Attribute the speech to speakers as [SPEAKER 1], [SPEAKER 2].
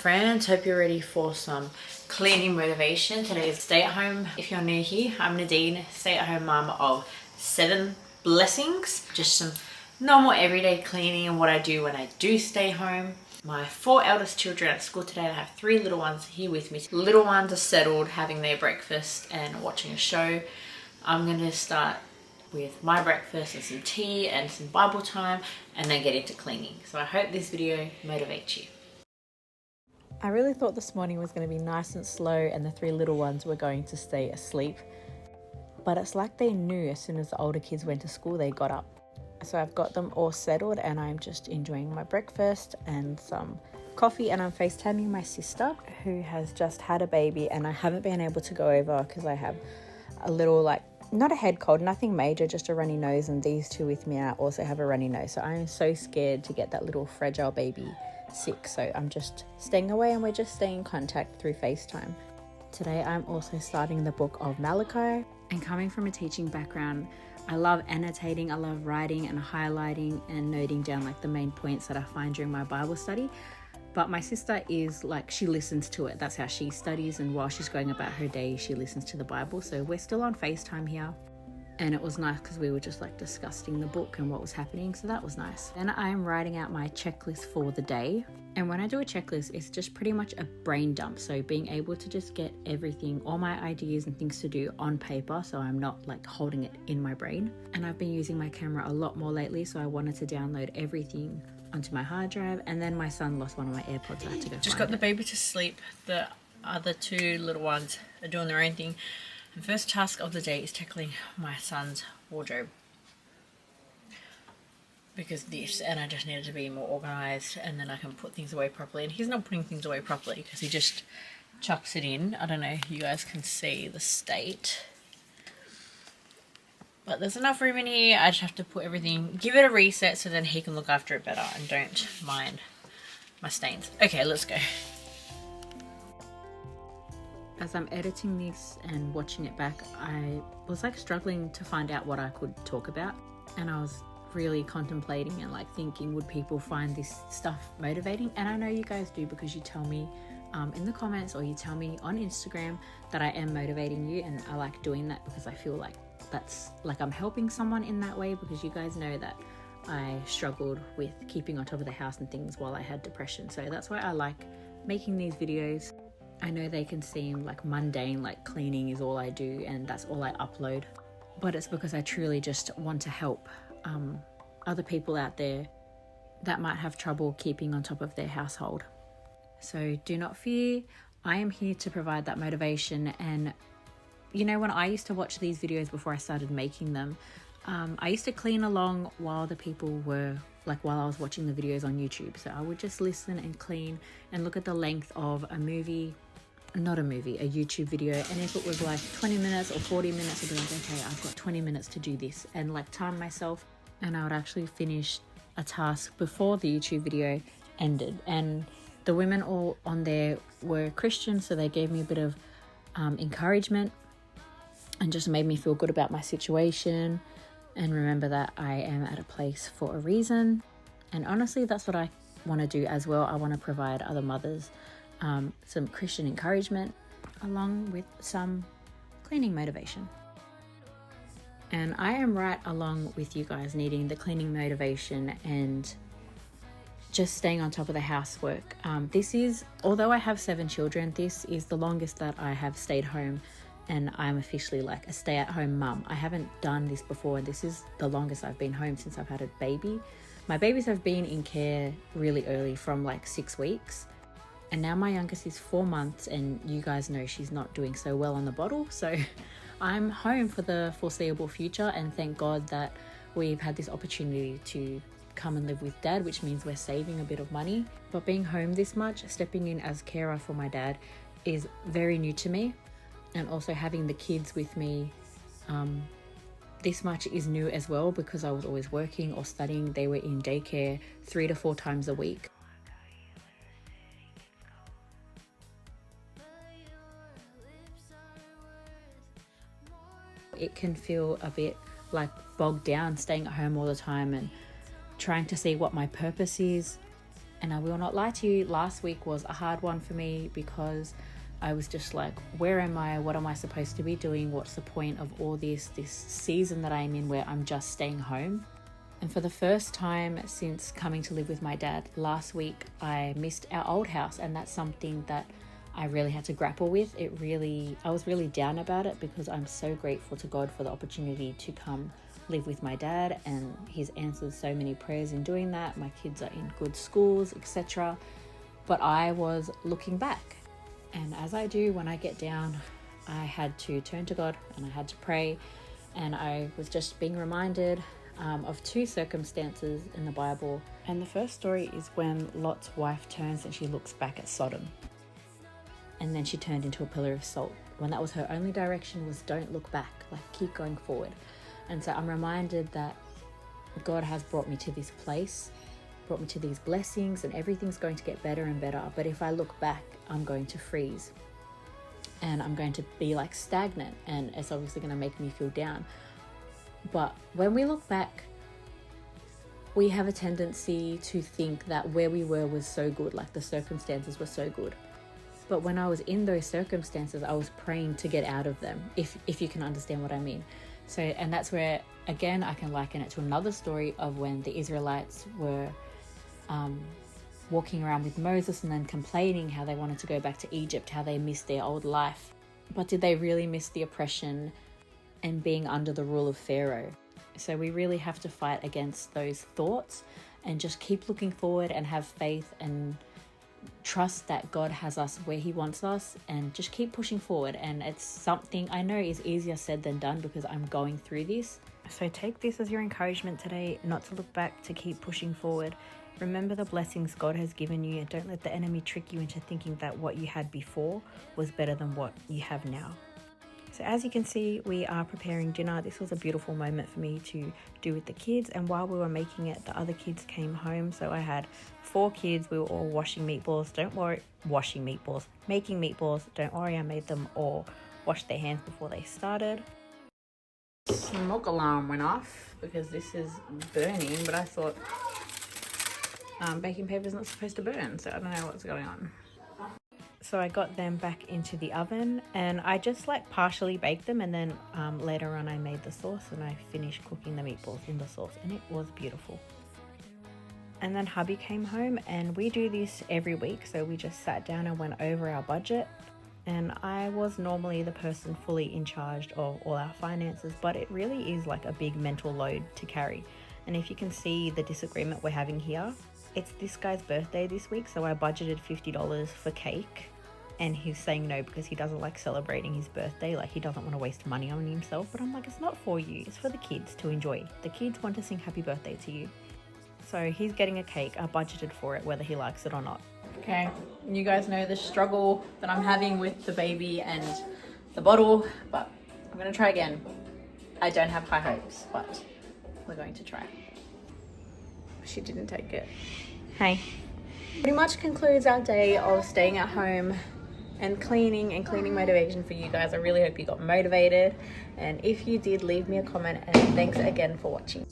[SPEAKER 1] friends, hope you're ready for some cleaning motivation. Today is stay at home. If you're new here, I'm Nadine, stay at home mum of 7 blessings. Just some normal everyday cleaning and what I do when I do stay home. My 4 eldest children at school today. I have 3 little ones here with me. Little ones are settled, having their breakfast and watching a show. I'm going to start with my breakfast and some tea and some Bible time, and then get into cleaning. So I hope this video motivates you.
[SPEAKER 2] I really thought this morning was going to be nice and slow and the 3 little ones were going to stay asleep. But it's like they knew as soon as the older kids went to school, they got up. So I've got them all settled and I'm just enjoying my breakfast and some coffee, and I'm FaceTiming my sister who has just had a baby, and I haven't been able to go over because I have a little, not a head cold, nothing major, just a runny nose, and these 2 with me, I also have a runny nose. So I'm so scared to get that little fragile baby sick, so I'm just staying away and we're just staying in contact through FaceTime. Today I'm also starting the book of Malachi, and coming from a teaching background, I love annotating, I love writing and highlighting and noting down the main points that I find during my Bible study. But my sister is she listens to it. That's how she studies, and while she's going about her day, she listens to the Bible. So we're still on FaceTime here. And it was nice because we were just discussing the book and what was happening. So that was nice. Then I'm writing out my checklist for the day. And when I do a checklist, it's just pretty much a brain dump. So being able to just get everything, all my ideas and things to do on paper, so I'm not holding it in my brain. And I've been using my camera a lot more lately, so I wanted to download everything onto my hard drive. And then my son lost one of my AirPods. I had to go
[SPEAKER 1] Just got the baby to sleep. The other 2 little ones are doing their own thing. The first task of the day is tackling my son's wardrobe, because I just needed to be more organised, and then I can put things away properly. And he's not putting things away properly because he just chucks it in. I don't know if you guys can see the state, but there's enough room in here. I just have to put everything, give it a reset so then he can look after it better and don't mind my stains. Okay, let's go.
[SPEAKER 2] As I'm editing this and watching it back, I was struggling to find out what I could talk about, and I was really contemplating and thinking, would people find this stuff motivating? And I know you guys do, because you tell me in the comments, or you tell me on Instagram that I am motivating you, and I like doing that because I feel that's I'm helping someone in that way, because you guys know that I struggled with keeping on top of the house and things while I had depression. So that's why I like making these videos. I know they can seem mundane, cleaning is all I do and that's all I upload, but it's because I truly just want to help other people out there that might have trouble keeping on top of their household. So do not fear, I am here to provide that motivation. And when I used to watch these videos before I started making them, I used to clean along while the people were while I was watching the videos on YouTube. So I would just listen and clean and look at the length of a YouTube video, and if it was 20 minutes or 40 minutes, I'd be okay, I've got 20 minutes to do this, and time myself, and I would actually finish a task before the YouTube video ended. And the women all on there were Christian, so they gave me a bit of encouragement and just made me feel good about my situation and remember that I am at a place for a reason. And honestly, that's what I want to do as well. I want to provide other mothers some Christian encouragement along with some cleaning motivation. And I am right along with you guys, needing the cleaning motivation and just staying on top of the housework. This is, although I have 7 children, this is the longest that I have stayed home, and I'm officially a stay-at-home mum. I haven't done this before. This is the longest I've been home since I've had a baby. My babies have been in care really early, from 6 weeks. And now my youngest is 4 months, and you guys know she's not doing so well on the bottle. So I'm home for the foreseeable future, and thank God that we've had this opportunity to come and live with Dad, which means we're saving a bit of money. But being home this much, stepping in as carer for my dad, is very new to me. And also having the kids with me this much is new as well, because I was always working or studying. They were in daycare 3 to 4 times a week. It can feel a bit bogged down staying at home all the time and trying to see what my purpose is And I will not lie to you, last week was a hard one for me because I was just like, where am I? What am I supposed to be doing? What's the point of all this season that I'm in where I'm just staying home? And for the first time since coming to live with my dad, last week I missed our old house, and that's something that I really had to grapple with. I was really down about it because I'm so grateful to God for the opportunity to come live with my dad, and he's answered so many prayers in doing that. My kids are in good schools, etc. But I was looking back, and as I do when I get down, I had to turn to God and I had to pray, and I was just being reminded of two circumstances in the Bible. And the first story is when Lot's wife turns and she looks back at Sodom, and then she turned into a pillar of salt. When that was her only direction, was don't look back, like keep going forward. And so I'm reminded that God has brought me to this place, brought me to these blessings, and everything's going to get better and better. But if I look back, I'm going to freeze and I'm going to be like stagnant, and it's obviously going to make me feel down. But when we look back, we have a tendency to think that where we were was so good, like the circumstances were so good. But when I was in those circumstances, I was praying to get out of them, if you can understand what I mean. So, and that's where, again, I can liken it to another story of when the Israelites were walking around with Moses and then complaining how they wanted to go back to Egypt, how they missed their old life. But did they really miss the oppression and being under the rule of Pharaoh? So we really have to fight against those thoughts and just keep looking forward and have faith and trust that God has us where he wants us, and just keep pushing forward. And it's something I know is easier said than done because I'm going through this. So take this as your encouragement today, not to look back, to keep pushing forward. Remember the blessings God has given you, and don't let the enemy trick you into thinking that what you had before was better than what you have now. So as you can see, we are preparing dinner. This was a beautiful moment for me to do with the kids, and while we were making it, the other kids came home. So I had 4 kids. We were all washing meatballs. Making meatballs. Don't worry, I made them all wash their hands before they started. Smoke alarm went off because this is burning, but I thought baking paper is not supposed to burn, so I don't know what's going on. So I got them back into the oven, and I just like partially baked them, and then later on I made the sauce and I finished cooking the meatballs in the sauce, and it was beautiful. And then hubby came home, and we do this every week, so we just sat down and went over our budget. And I was normally the person fully in charge of all our finances, but it really is like a big mental load to carry. And if you can see the disagreement we're having here, it's this guy's birthday this week, so I budgeted $50 for cake, and he's saying no because he doesn't like celebrating his birthday. Like, he doesn't want to waste money on himself. But I'm like, it's not for you, it's for the kids to enjoy. The kids want to sing happy birthday to you. So he's getting a cake. I budgeted for it, whether he likes it or not. Okay, you guys know the struggle that I'm having with the baby and the bottle, but I'm gonna try again. I don't have high hopes, but we're going to try. She didn't take it. Hey. Pretty much concludes our day of staying at home and cleaning motivation for you guys. I really hope you got motivated, and if you did, leave me a comment, and thanks again for watching.